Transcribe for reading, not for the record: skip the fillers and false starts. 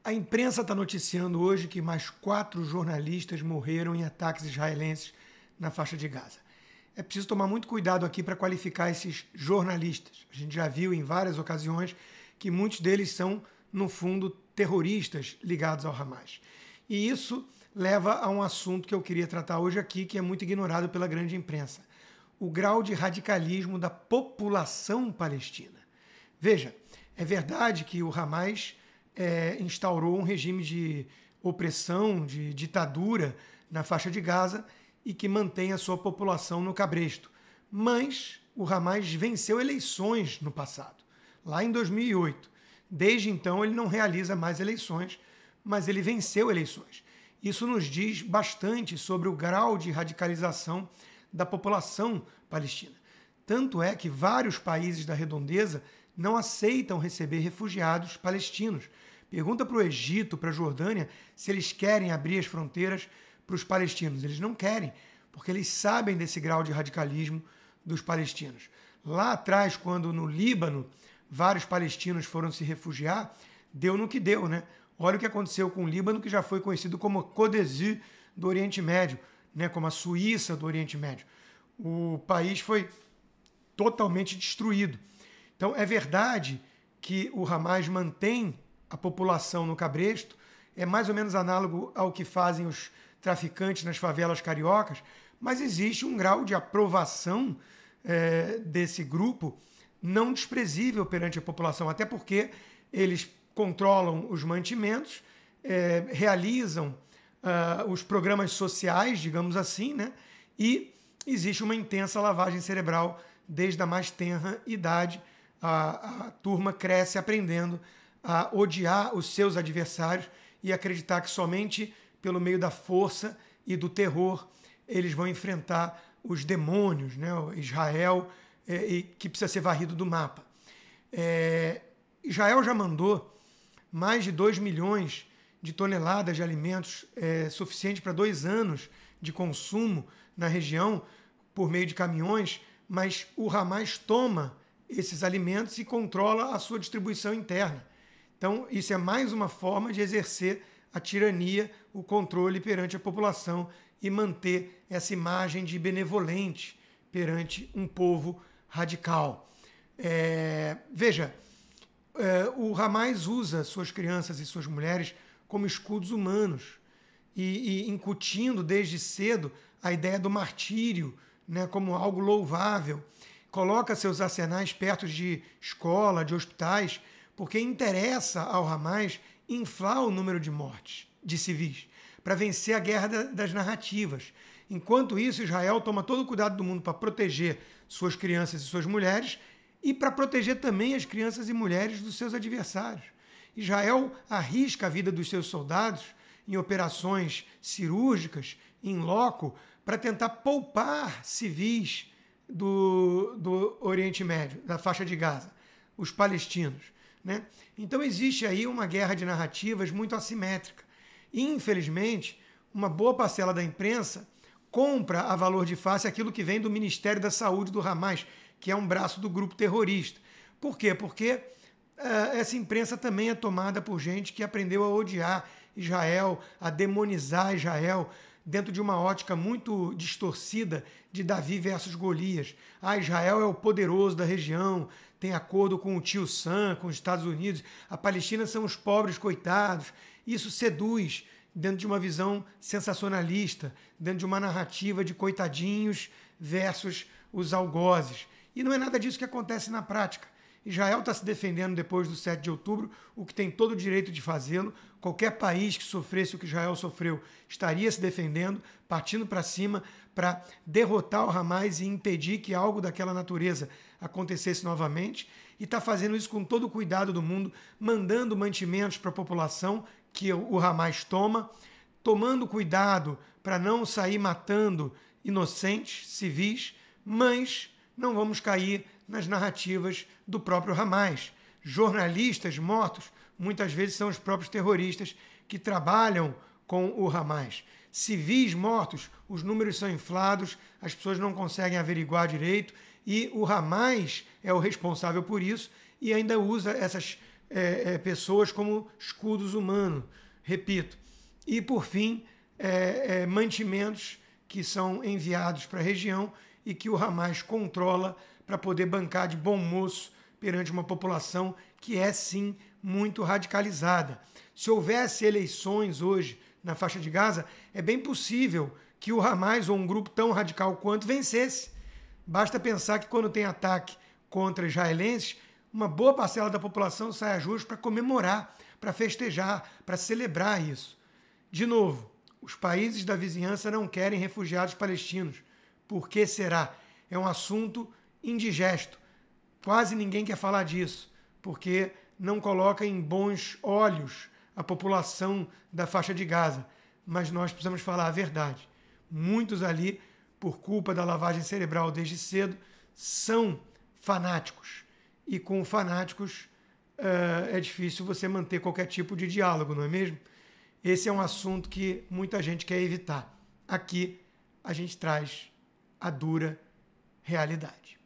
A imprensa está noticiando hoje que mais 4 jornalistas morreram em ataques israelenses na faixa de Gaza. É preciso tomar muito cuidado aqui para qualificar esses jornalistas. A gente já viu em várias ocasiões que muitos deles são, no fundo, terroristas ligados ao Hamas. E isso leva a um assunto que eu queria tratar hoje aqui, que é muito ignorado pela grande imprensa: o grau de radicalismo da população palestina. Veja, é verdade que o Hamas instaurou um regime de opressão, de ditadura na faixa de Gaza e que mantém a sua população no cabresto. Mas o Hamas venceu eleições no passado, lá em 2008. Desde então ele não realiza mais eleições, mas ele venceu eleições. Isso nos diz bastante sobre o grau de radicalização da população palestina. Tanto é que vários países da redondeza não aceitam receber refugiados palestinos. Pergunta para o Egito, para a Jordânia, se eles querem abrir as fronteiras para os palestinos. Eles não querem, porque eles sabem desse grau de radicalismo dos palestinos. Lá atrás, quando no Líbano vários palestinos foram se refugiar, deu no que deu, né? Olha o que aconteceu com o Líbano, que já foi conhecido como Côte d'Azur do Oriente Médio, né? Como a Suíça do Oriente Médio. O país foi totalmente destruído. Então, é verdade que o Hamas mantém a população no cabresto, é mais ou menos análogo ao que fazem os traficantes nas favelas cariocas, mas existe um grau de aprovação desse grupo não desprezível perante a população, até porque eles controlam os mantimentos, realizam os programas sociais, digamos assim, né? E existe uma intensa lavagem cerebral desde a mais tenra idade. A turma cresce aprendendo a odiar os seus adversários e acreditar que somente pelo meio da força e do terror eles vão enfrentar os demônios, né? Israel, que precisa ser varrido do mapa. Israel já mandou mais de 2 milhões de toneladas de alimentos suficiente para 2 anos de consumo na região por meio de caminhões, mas o Hamas toma esses alimentos e controla a sua distribuição interna. Então, isso é mais uma forma de exercer a tirania, o controle perante a população e manter essa imagem de benevolente perante um povo radical. Veja, o Hamas usa suas crianças e suas mulheres como escudos humanos e incutindo desde cedo a ideia do martírio, né, como algo louvável. Coloca seus arsenais perto de escola, de hospitais, porque interessa ao Hamas inflar o número de mortes de civis, para vencer a guerra das narrativas. Enquanto isso, Israel toma todo o cuidado do mundo para proteger suas crianças e suas mulheres e para proteger também as crianças e mulheres dos seus adversários. Israel arrisca a vida dos seus soldados em operações cirúrgicas, in loco, para tentar poupar civis do Oriente Médio, da faixa de Gaza, os palestinos, né? Então existe aí uma guerra de narrativas muito assimétrica. E, infelizmente, uma boa parcela da imprensa compra a valor de face aquilo que vem do Ministério da Saúde do Hamas, que é um braço do grupo terrorista. Por quê? Porque essa imprensa também é tomada por gente que aprendeu a odiar Israel, a demonizar Israel, dentro de uma ótica muito distorcida de Davi versus Golias. Israel é o poderoso da região, tem acordo com o tio Sam, com os Estados Unidos. A Palestina são os pobres coitados. Isso seduz dentro de uma visão sensacionalista, dentro de uma narrativa de coitadinhos versus os algozes. E não é nada disso que acontece na prática. Israel está se defendendo depois do 7 de outubro, o que tem todo o direito de fazê-lo. Qualquer país que sofresse o que Israel sofreu estaria se defendendo, partindo para cima para derrotar o Hamas e impedir que algo daquela natureza acontecesse novamente. E está fazendo isso com todo o cuidado do mundo, mandando mantimentos para a população que o Hamas toma, tomando cuidado para não sair matando inocentes, civis, mas não vamos cair nas narrativas do próprio Hamas. Jornalistas mortos muitas vezes são os próprios terroristas que trabalham com o Hamas. Civis mortos, os números são inflados, as pessoas não conseguem averiguar direito e o Hamas é o responsável por isso e ainda usa essas pessoas como escudos humanos, repito. E, por fim, mantimentos que são enviados para a região e que o Hamas controla para poder bancar de bom moço perante uma população que é, sim, muito radicalizada. Se houvesse eleições hoje na faixa de Gaza, é bem possível que o Hamas, ou um grupo tão radical quanto, vencesse. Basta pensar que quando tem ataque contra israelenses, uma boa parcela da população sai às ruas para comemorar, para festejar, para celebrar isso. De novo, os países da vizinhança não querem refugiados palestinos. Por que será? É um assunto indigesto. Quase ninguém quer falar disso, porque não coloca em bons olhos a população da faixa de Gaza. Mas nós precisamos falar a verdade. Muitos ali, por culpa da lavagem cerebral desde cedo, são fanáticos. E com fanáticos é difícil você manter qualquer tipo de diálogo, não é mesmo? Esse é um assunto que muita gente quer evitar. Aqui a gente traz a dura realidade.